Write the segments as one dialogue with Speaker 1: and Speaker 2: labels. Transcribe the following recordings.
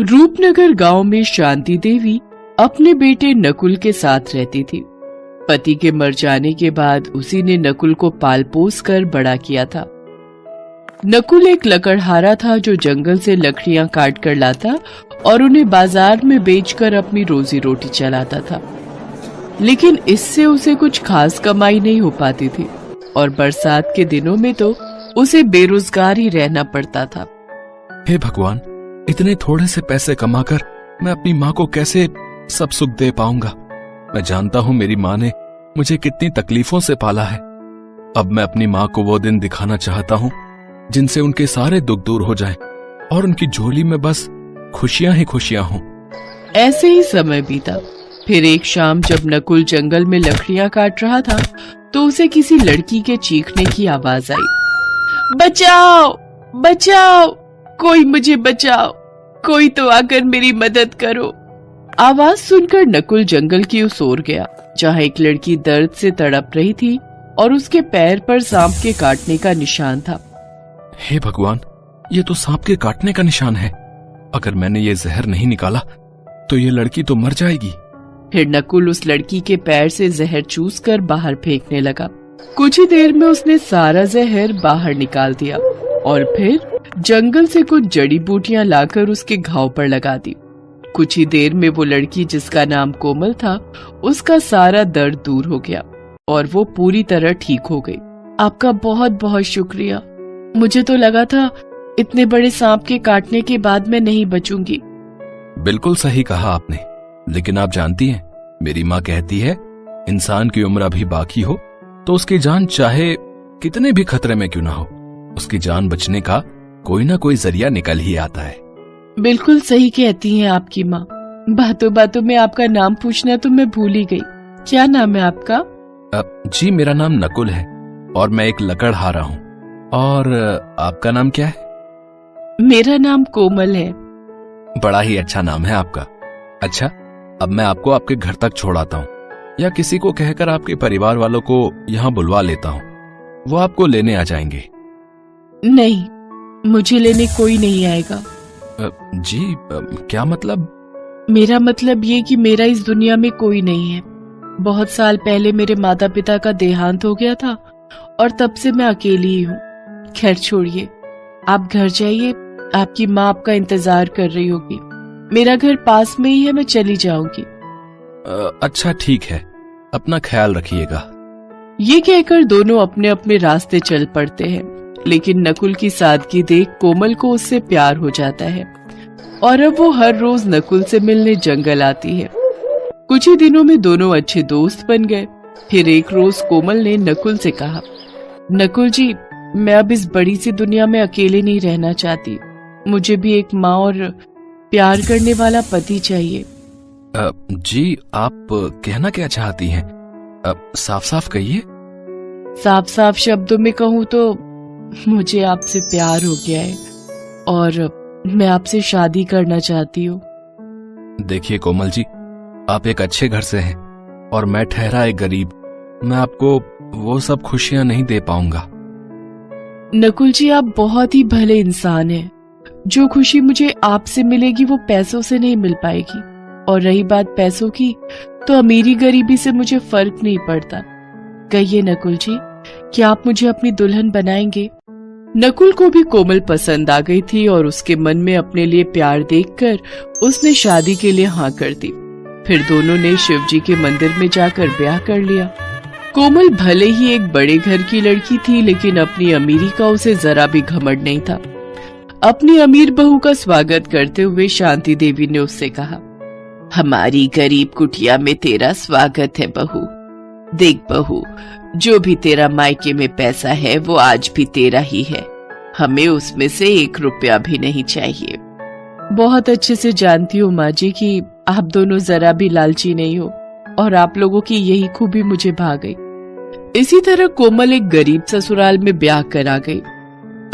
Speaker 1: रूपनगर गांव में शांति देवी अपने बेटे नकुल के साथ रहती थी। पति के मर जाने के बाद उसी ने नकुल को पाल पोस कर बड़ा किया था। नकुल एक लकड़हारा था जो जंगल से लकड़ियां काट कर लाता और उन्हें बाजार में बेचकर अपनी रोजी रोटी चलाता था। लेकिन इससे उसे कुछ खास कमाई नहीं हो पाती थी और बरसात के दिनों में तो उसे बेरोजगार ही रहना पड़ता था।
Speaker 2: हे भगवान, इतने थोड़े से पैसे कमाकर मैं अपनी माँ को कैसे सब सुख दे पाऊंगा। मैं जानता हूँ मेरी माँ ने मुझे कितनी तकलीफों से पाला है। अब मैं अपनी माँ को वो दिन दिखाना चाहता हूँ जिनसे उनके सारे दुख दूर हो जाएं और उनकी झोली में बस खुशियां ही खुशियां हों।
Speaker 1: ऐसे ही समय बीता। फिर एक शाम जब नकुल जंगल में लकड़ियां काट रहा था तो उसे किसी लड़की के चीखने की आवाज आई। बचाओ, बचाओ, कोई मुझे बचाओ, कोई तो आकर मेरी मदद करो। आवाज सुनकर नकुल जंगल की ओर सौर गया जहाँ एक लड़की दर्द से तड़प रही थी और उसके पैर पर सांप के काटने का निशान था।
Speaker 2: हे भगवान, ये तो सांप के काटने का निशान है। अगर मैंने ये जहर नहीं निकाला तो ये लड़की तो मर जाएगी।
Speaker 1: फिर नकुल उस लड़की के पैर से जहर चूस कर बाहर फेंकने लगा। कुछ ही देर में उसने सारा जहर बाहर निकाल दिया और फिर जंगल से कुछ जड़ी बूटियां लाकर उसके घाव पर लगा दी। कुछ ही देर में वो लड़की जिसका नाम कोमल था, उसका सारा दर्द दूर हो गया और वो पूरी तरह ठीक हो गई। आपका बहुत बहुत शुक्रिया। मुझे तो लगा था इतने बड़े सांप के काटने के बाद मैं नहीं बचूंगी।
Speaker 2: बिल्कुल सही कहा आपने, लेकिन आप जानती हैं, मेरी माँ कहती है इंसान की उम्र अभी बाकी हो तो उसकी जान चाहे कितने भी खतरे में क्यों ना हो, उसकी जान बचने का कोई ना कोई जरिया निकल ही आता है।
Speaker 1: बिल्कुल सही कहती हैं आपकी माँ। बातों बातों में आपका नाम पूछना तो मैं भूल ही गई। क्या नाम है आपका?
Speaker 2: जी, मेरा नाम नकुल है और मैं एक लकड़हारा हूँ। और आपका नाम क्या है?
Speaker 1: मेरा नाम कोमल है।
Speaker 2: बड़ा ही अच्छा नाम है आपका। अच्छा, अब मैं आपको आपके घर तक छोड़ाता हूँ या किसी को कहकर आपके परिवार वालों को यहाँ बुलवा लेता हूँ, वो आपको लेने आ जाएंगे।
Speaker 1: नहीं, मुझे लेने कोई नहीं आएगा।
Speaker 2: जी, क्या मतलब?
Speaker 1: मेरा मतलब ये कि मेरा इस दुनिया में कोई नहीं है। बहुत साल पहले मेरे माता पिता का देहांत हो गया था और तब से मैं अकेली ही हूँ। खैर छोड़िए, आप घर जाइए, आपकी माँ आपका इंतजार कर रही होगी। मेरा घर पास में ही है, मैं चली जाऊंगी।
Speaker 2: अच्छा ठीक है, अपना ख्याल रखिएगा।
Speaker 1: ये कहकर दोनों अपने अपने रास्ते चल पड़ते हैं। लेकिन नकुल की सादगी देख कोमल को उससे प्यार हो जाता है और अब वो हर रोज नकुल से मिलने जंगल आती है। कुछ ही दिनों में दोनों अच्छे दोस्त बन गए। फिर एक रोज कोमल ने नकुल से कहा, नकुल जी, मैं अब इस बड़ी सी दुनिया में अकेले नहीं रहना चाहती। मुझे भी एक माँ और प्यार करने वाला पति चाहिए।
Speaker 2: जी, आप कहना क्या चाहती हैं? साफ साफ कहिए।
Speaker 1: साफ साफ शब्दों में कहूँ तो मुझे आपसे प्यार हो गया है और मैं आपसे शादी करना चाहती हूँ।
Speaker 2: देखिए कोमल जी, आप एक अच्छे घर से हैं और मैं ठहरा एक गरीब। मैं आपको वो सब खुशियां नहीं दे पाऊंगा।
Speaker 1: नकुल जी, आप बहुत ही भले इंसान हैं। जो खुशी मुझे आपसे मिलेगी वो पैसों से नहीं मिल पाएगी। और रही बात पैसों की, तो अमीरी गरीबी से मुझे फर्क नहीं पड़ता। कहिए नकुल जी, क्या आप मुझे अपनी दुल्हन बनाएंगे? नकुल को भी कोमल पसंद आ गई थी और उसके मन में अपने लिए प्यार देखकर उसने शादी के लिए हाँ कर दी। फिर दोनों ने शिवजी के मंदिर में जाकर ब्याह कर लिया। कोमल भले ही एक बड़े घर की लड़की थी, लेकिन अपनी अमीरी का उसे जरा भी घमंड नहीं था। अपनी अमीर बहू का स्वागत करते हुए शांति देवी ने उससे कहा, हमारी गरीब कुटिया में तेरा स्वागत है बहू। देख बहू, जो भी तेरा मायके में पैसा है वो आज भी तेरा ही है। हमें उसमें से 1 रुपया भी नहीं चाहिए। बहुत अच्छे से जानती हूँ माँ जी कि आप दोनों जरा भी लालची नहीं हो और आप लोगों की यही खूबी मुझे भा गई। इसी तरह कोमल एक गरीब ससुराल में ब्याह करा गई।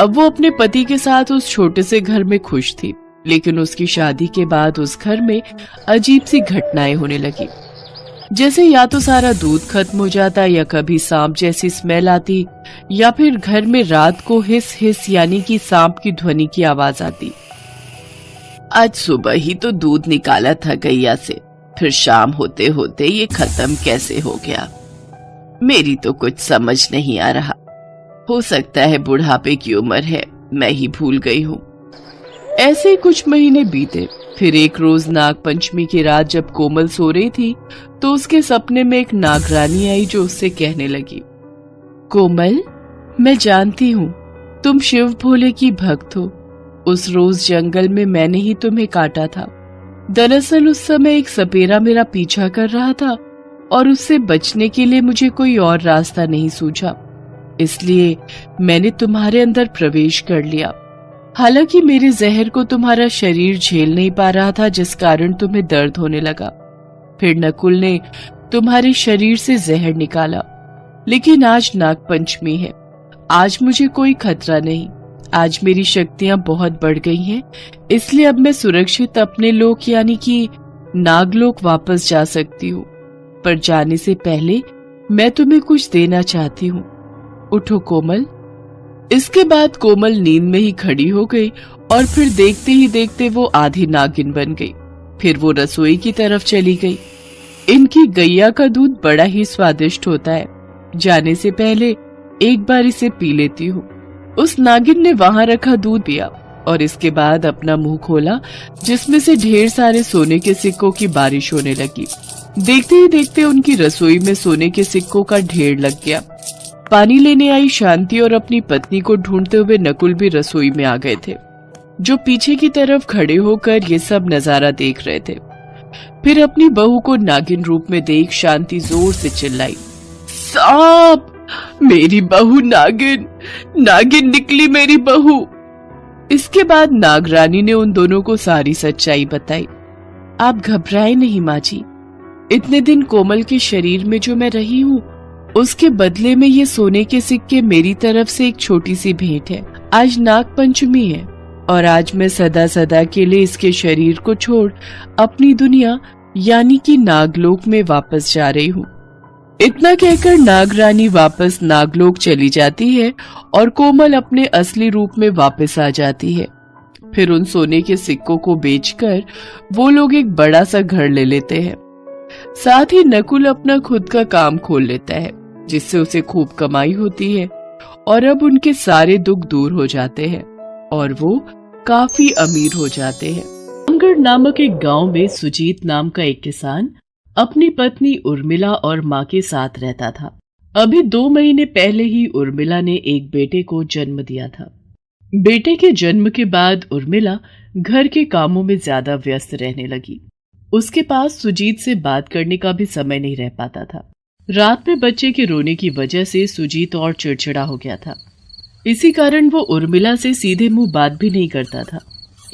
Speaker 1: अब वो अपने पति के साथ उस छोटे से घर में खुश थी, लेकिन उसकी शादी के बाद उस घर में अजीब सी घटनाएं होने लगी। जैसे या तो सारा दूध खत्म हो जाता, या कभी सांप जैसी स्मेल आती, या फिर घर में रात को हिस हिस यानी कि सांप की ध्वनि की आवाज आती। आज सुबह ही तो दूध निकाला था गैया से, फिर शाम होते होते ये खत्म कैसे हो गया? मेरी तो कुछ समझ नहीं आ रहा। हो सकता है बुढ़ापे की उम्र है, मैं ही भूल गई हूँ। ऐसे ही कुछ महीने बीते। फिर एक रोज नाग पंचमी की रात जब कोमल सो रही थी तो उसके सपने में एक नागरानी आई जो उससे कहने लगी, कोमल, मैं जानती हूँ तुम शिव भोले की भक्त हो। उस रोज जंगल में मैंने ही तुम्हें काटा था। दरअसल उस समय एक सपेरा मेरा पीछा कर रहा था और उससे बचने के लिए मुझे कोई और रास्ता नहीं सूझा, इसलिए मैंने तुम्हारे अंदर प्रवेश कर लिया। हालांकि मेरे जहर को तुम्हारा शरीर झेल नहीं पा रहा था, जिस कारण तुम्हें दर्द होने लगा। फिर नकुल ने तुम्हारे शरीर से जहर निकाला। लेकिन आज नाग पंचमी है, आज मुझे कोई खतरा नहीं। आज मेरी शक्तियां बहुत बढ़ गई हैं, इसलिए अब मैं सुरक्षित अपने लोक यानी कि नागलोक वापस जा सकती हूँ। पर जाने से पहले मैं तुम्हें कुछ देना चाहती हूँ। उठो कोमल। इसके बाद कोमल नींद में ही खड़ी हो गई और फिर देखते ही देखते वो आधी नागिन बन गई। फिर वो रसोई की तरफ चली गई। इनकी गैया का दूध बड़ा ही स्वादिष्ट होता है, जाने से पहले एक बार इसे पी लेती हूँ। उस नागिन ने वहां रखा दूध पिया और इसके बाद अपना मुंह खोला, जिसमें से ढेर सारे सोने के सिक्कों की बारिश होने लगी। देखते ही देखते उनकी रसोई में सोने के सिक्कों का ढेर लग गया। पानी लेने आई शांति और अपनी पत्नी को ढूंढते हुए नकुल भी रसोई में आ गए थे, जो पीछे की तरफ खड़े होकर ये सब नजारा देख रहे थे। फिर अपनी बहू को नागिन रूप में देख शांति जोर से चिल्लाई, सांप! मेरी बहू नागिन! नागिन निकली मेरी बहू! इसके बाद नागरानी ने उन दोनों को सारी सच्चाई बताई। आप घबराए नहीं माँ जी, इतने दिन कोमल के शरीर में जो मैं रही हूँ, उसके बदले में ये सोने के सिक्के मेरी तरफ से एक छोटी सी भेंट है। आज नाग पंचमी है और आज मैं सदा सदा के लिए इसके शरीर को छोड़ अपनी दुनिया यानी कि नागलोक में वापस जा रही हूँ। इतना कहकर नागरानी वापस नागलोक चली जाती है और कोमल अपने असली रूप में वापस आ जाती है। फिर उन सोने के सिक्कों को बेचकर वो लोग एक बड़ा सा घर ले लेते हैं। साथ ही नकुल अपना खुद का काम खोल लेता है, जिससे उसे खूब कमाई होती है और अब उनके सारे दुख दूर हो जाते हैं और वो काफी अमीर हो जाते हैं। अंगड़ नामक एक गांव में सुजीत नाम का एक किसान अपनी पत्नी उर्मिला और माँ के साथ रहता था। अभी 2 महीने पहले ही उर्मिला ने एक बेटे को जन्म दिया था। बेटे के जन्म के बाद उर्मिला घर के कामों में ज्यादा व्यस्त रहने लगी। उसके पास सुजीत से बात करने का भी समय नहीं रह पाता था। रात में बच्चे के रोने की वजह से सुजीत और चिड़चिड़ा हो गया था। इसी कारण वो उर्मिला से सीधे मुंह बात भी नहीं करता था।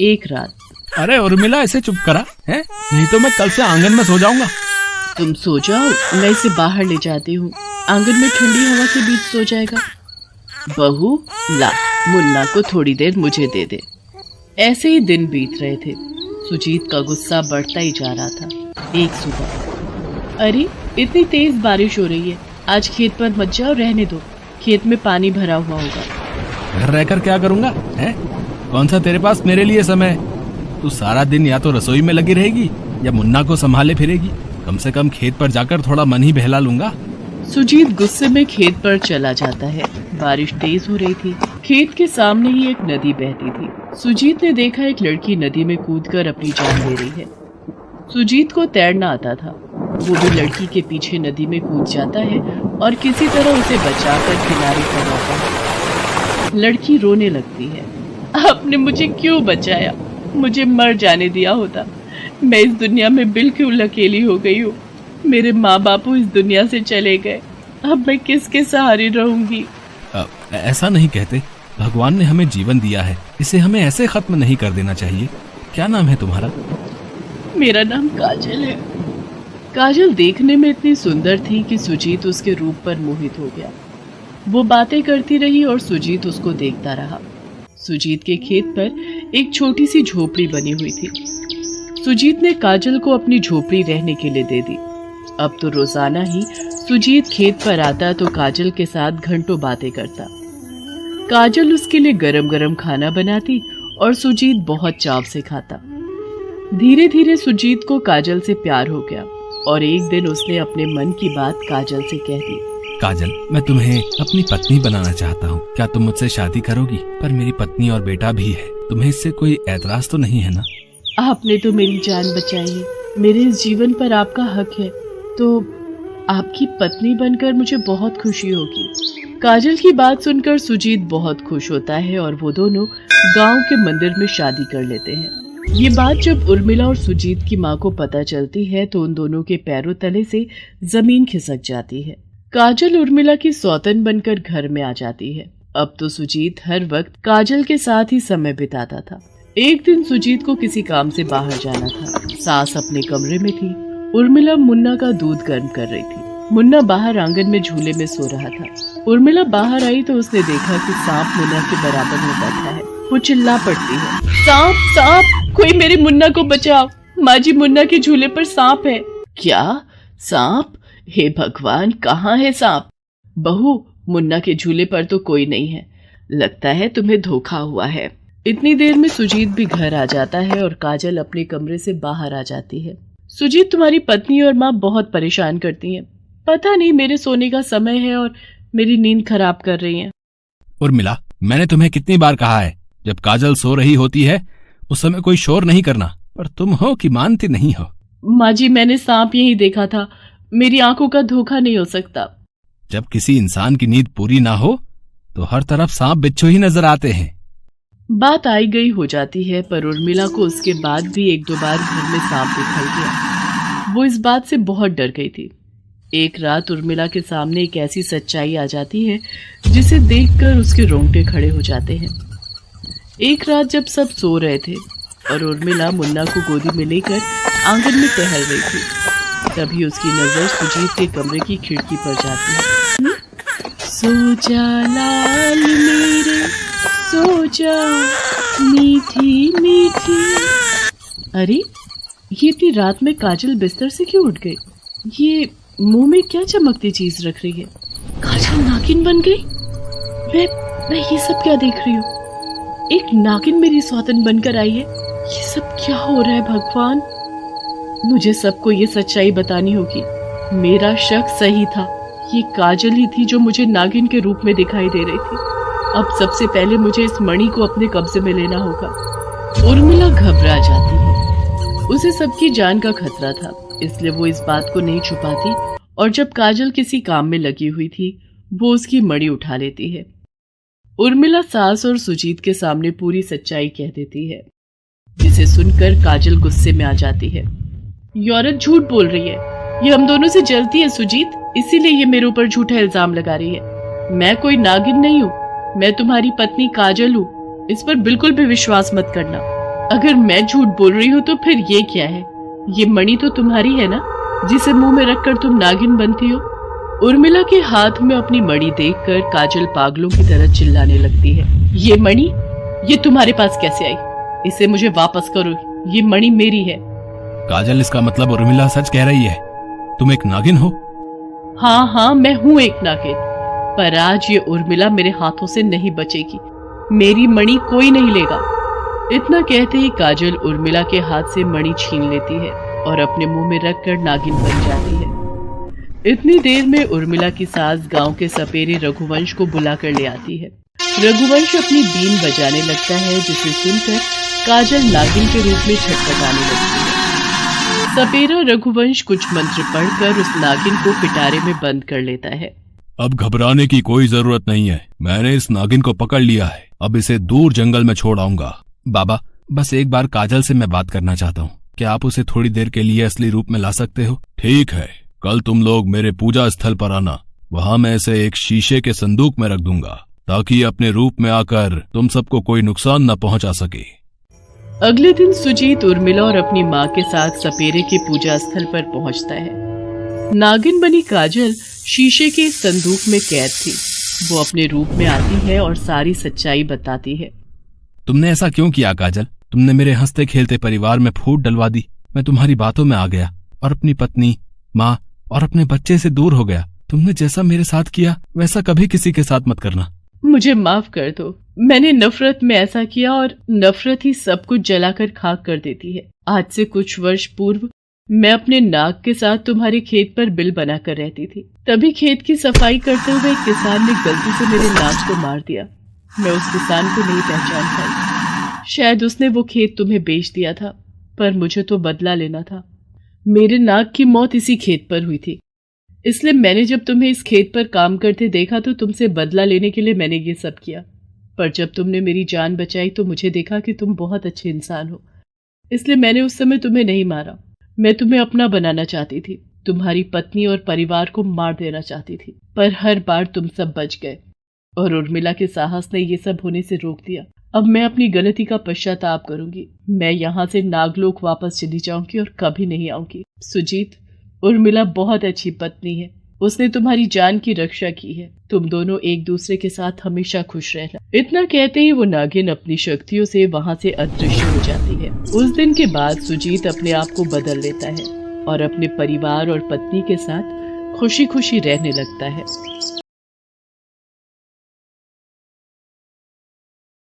Speaker 1: एक रात,
Speaker 2: अरे उर्मिला, ऐसे चुप करा है, नहीं तो मैं कल से आंगन में सो जाऊंगा।
Speaker 1: तुम सो जाओ, मैं इसे बाहर ले जाती हूँ, आंगन में ठंडी हवा के बीच सो जाएगा। बहू, ला मुन्ना को थोड़ी देर मुझे दे दे। ऐसे ही दिन बीत रहे थे। सुजीत का गुस्सा बढ़ता ही जा रहा था। एक सुबह, अरे इतनी तेज बारिश हो रही है, आज खेत पर मत जाओ, रहने दो, खेत में पानी भरा हुआ होगा।
Speaker 2: घर रहकर क्या करूंगा है? कौन सा तेरे पास मेरे लिए समय? तू सारा दिन या तो रसोई में लगी रहेगी या मुन्ना को संभाले फिरेगी। कम से कम खेत पर जाकर थोड़ा मन ही बहला लूंगा।
Speaker 1: सुजीत गुस्से में खेत पर चला जाता है। बारिश तेज हो रही थी। खेत के सामने ही एक नदी बहती थी। सुजीत ने देखा एक लड़की नदी में कूदकर अपनी जान ले रही है। सुजीत को तैरना आता था। वो भी लड़की के पीछे नदी में कूद जाता है और किसी तरह उसे बचाकर किनारे पर लाता है। लड़की रोने लगती है, आपने मुझे क्यों बचाया? मुझे मर जाने दिया होता। मैं इस दुनिया में बिल्कुल अकेली हो गई हूँ। मेरे माँ बापू इस दुनिया से चले गए, अब मैं किसके सहारे रहूंगी?
Speaker 2: ऐसा नहीं कहते। भगवान ने हमें जीवन दिया है, इसे हमें ऐसे खत्म नहीं कर देना चाहिए। क्या नाम है तुम्हारा?
Speaker 1: मेरा नाम काजल है। काजल देखने में इतनी सुंदर थी कि सुजीत उसके रूप पर मोहित हो गया। वो बातें करती रही और सुजीत उसको देखता रहा। सुजीत के खेत पर एक छोटी सी झोपड़ी बनी हुई थी। सुजीत ने काजल को अपनी झोपड़ी रहने के लिए दे दी। अब तो रोजाना ही सुजीत खेत पर आता तो काजल के साथ घंटों बातें करता। काजल उसके लिए गरम गरम खाना बनाती और सुजीत बहुत चाव से खाता। धीरे धीरे सुजीत को काजल से प्यार हो गया और एक दिन उसने अपने मन की बात काजल से कह दी।
Speaker 2: काजल, मैं तुम्हें अपनी पत्नी बनाना चाहता हूँ। क्या तुम मुझसे शादी करोगी? पर मेरी पत्नी और बेटा भी है, तुम्हें इससे कोई एतराज तो नहीं है ना?
Speaker 1: आपने तो मेरी जान बचाई है, मेरे इस जीवन पर आपका हक है, तो आपकी पत्नी बनकर मुझे बहुत खुशी होगी। काजल की बात सुनकर सुजीत बहुत खुश होता है और वो दोनों गांव के मंदिर में शादी कर लेते हैं। ये बात जब उर्मिला और सुजीत की माँ को पता चलती है तो उन दोनों के पैरों तले से जमीन खिसक जाती है। काजल उर्मिला की सौतन बनकर घर में आ जाती है। अब तो सुजीत हर वक्त काजल के साथ ही समय बिताता था। एक दिन सुजीत को किसी काम से बाहर जाना था। सास अपने कमरे में थी। उर्मिला मुन्ना का दूध गर्म कर रही थी। मुन्ना बाहर आंगन में झूले में सो रहा था। उर्मिला बाहर आई तो उसने देखा कि सांप मुन्ना के बराबर में बैठा है। वो चिल्ला पड़ती है, सांप सांप, कोई मेरे मुन्ना को बचाओ, माँ जी मुन्ना के झूले पर सांप है। क्या सांप? हे भगवान, कहाँ है सांप? बहू, मुन्ना के झूले पर तो कोई नहीं है, लगता है तुम्हें धोखा हुआ है। इतनी देर में सुजीत भी घर आ जाता है और काजल अपने कमरे से बाहर आ जाती है। सुजीत, तुम्हारी पत्नी और माँ बहुत परेशान करती हैं। पता नहीं मेरे सोने का समय है और मेरी नींद खराब कर रही हैं।
Speaker 2: उर्मिला, मैंने तुम्हें कितनी बार कहा है, जब काजल सो रही होती है उस समय कोई शोर नहीं करना, पर तुम हो कि मानती नहीं हो।
Speaker 1: माँ जी, मैंने सांप यही देखा था, मेरी आंखों का धोखा नहीं हो सकता।
Speaker 2: जब किसी इंसान की नींद पूरी ना हो तो हर तरफ सांप बिच्छू ही नजर आते हैं।
Speaker 1: बात आई गई हो जाती है, पर उर्मिला को उसके बाद भी एक दो बार घर में सांप दिखाई दिया। वो इस बात से बहुत डर गई थी। एक रात उर्मिला के सामने एक ऐसी सच्चाई आ जाती है जिसे देखकर उसके रोंगटे खड़े हो जाते हैं। एक रात जब सब सो रहे थे और उर्मिला मुन्ना को गोदी में लेकर आंगन में टहल रही थी, तभी उसकी नजर सुजीत के कमरे की खिड़की पर जाती है। सो जा लाल मेरे, सो जा मीठी मीठी। अरे, ये इतनी रात में काजल बिस्तर से क्यों उठ गई? ये मुंह में क्या चमकती चीज रख रही है? काजल नागिन बन गई? मैं ये सब क्या देख रही हूँ? एक नागिन मेरी सौतन बनकर आई है। ये सब क्या हो रहा है भगवान? मुझे सबको ये सच्चाई बतानी होगी। मेरा शक सही था, ये काजल ही थी जो मुझे नागिन के रूप में दिखाई दे रही थी। अब सबसे पहले मुझे इस मणि को अपने कब्जे में लेना होगा। उर्मिला घबरा जाती है। उसे सबकी जान का खतरा था, इसलिए वो इस बात को नहीं छुपाती और जब काजल किसी काम में लगी हुई थी वो उसकी मणि उठा लेती है। उर्मिला सास और सुजीत के सामने पूरी सच्चाई कह देती है, जिसे सुनकर काजल गुस्से में आ जाती है। ये औरत झूठ बोल रही है, ये हम दोनों से जलती है सुजीत, इसीलिए ये मेरे ऊपर झूठा इल्जाम लगा रही है। मैं कोई नागिन नहीं हूँ, मैं तुम्हारी पत्नी काजल हूँ। इस पर बिल्कुल भी विश्वास मत करना। अगर मैं झूठ बोल रही हूँ तो फिर ये क्या है? ये मणि तो तुम्हारी है ना, जिसे मुंह में रखकर तुम नागिन बनती हो। उर्मिला के हाथ में अपनी मणि देखकर काजल पागलों की तरह चिल्लाने लगती है। ये मणि, ये तुम्हारे पास कैसे आई? इसे मुझे वापस करो, ये मणि मेरी है।
Speaker 2: काजल, इसका मतलब उर्मिला सच कह रही है, तुम एक नागिन हो?
Speaker 1: हाँ, मैं हूँ एक नागिन, पर आज ये उर्मिला मेरे हाथों से नहीं बचेगी। मेरी मणि कोई नहीं लेगा। इतना कहते ही काजल उर्मिला के हाथ से मणि छीन लेती है और अपने मुंह में रखकर नागिन बन जाती है। इतनी देर में उर्मिला की सास गांव के सपेरे रघुवंश को बुलाकर ले आती है। रघुवंश अपनी बीन बजाने लगता है, जिसे सुनकर काजल नागिन के रूप में छटपटाने लगती है। सपेरा रघुवंश कुछ मंत्र पढ़कर उस नागिन को पिटारे में बंद कर लेता है।
Speaker 2: अब घबराने की कोई जरूरत नहीं है, मैंने इस नागिन को पकड़ लिया है, अब इसे दूर जंगल में छोड़ आऊंगा। बाबा, बस एक बार काजल से मैं बात करना चाहता हूँ, क्या आप उसे थोड़ी देर के लिए असली रूप में ला सकते हो? ठीक है, कल तुम लोग मेरे पूजा स्थल पर आना, वहाँ मैं इसे एक शीशे के संदूक में रख दूंगा ताकि अपने रूप में आकर तुम सबको कोई नुकसान न पहुंचा सके।
Speaker 1: अगले दिन सुजीत उर्मिला और अपनी माँ के साथ सपेरे के पूजा स्थल पर पहुंचता है। नागिन बनी काजल शीशे के संदूक में कैद थी। वो अपने रूप में आती है और सारी सच्चाई बताती है।
Speaker 2: तुमने ऐसा क्यों किया काजल? तुमने मेरे हंसते खेलते परिवार में फूट डलवा दी। मैं तुम्हारी बातों में आ गया और अपनी पत्नी, माँ और अपने बच्चे से दूर हो गया। तुमने जैसा मेरे साथ किया वैसा कभी किसी के साथ मत करना।
Speaker 1: मुझे माफ कर दो, मैंने नफरत में ऐसा किया और नफरत ही सब कुछ जलाकर खाक कर देती है। आज से कुछ वर्ष पूर्व मैं अपने नाक के साथ तुम्हारे खेत पर बिल बनाकर रहती थी। तभी खेत की सफाई करते हुए एक किसान ने गलती से मेरे नाक को मार दिया। मैं उस किसान को नहीं पहचान पाई। शायद उसने वो खेत तुम्हें बेच दिया था, पर मुझे तो बदला लेना था। मेरे नाक की मौत इसी खेत पर हुई थी, इसलिए मैंने जब तुम्हें इस खेत पर काम करते देखा तो तुमसे बदला लेने के लिए मैंने ये सब किया। पर जब तुमने मेरी जान बचाई तो मुझे देखा कि तुम बहुत अच्छे इंसान हो, इसलिए मैंने उस समय तुम्हें नहीं मारा। मैं तुम्हें अपना बनाना चाहती थी, तुम्हारी पत्नी और परिवार को मार देना चाहती थी, पर हर बार तुम सब बच गए और उर्मिला के साहस ने ये सब होने से रोक दिया। अब मैं अपनी गलती का पश्चाताप करूंगी। मैं यहाँ से नागलोक वापस चली जाऊंगी और कभी नहीं आऊंगी। सुजीत, उर्मिला बहुत अच्छी पत्नी है, उसने तुम्हारी जान की रक्षा की है। तुम दोनों एक दूसरे के साथ हमेशा खुश रहना। इतना कहते ही वो नागिन अपनी शक्तियों से वहां से अदृश्य हो जाती है। उस दिन के बाद सुजीत अपने आप को बदल लेता है और अपने परिवार और पत्नी के साथ खुशी खुशी रहने लगता है।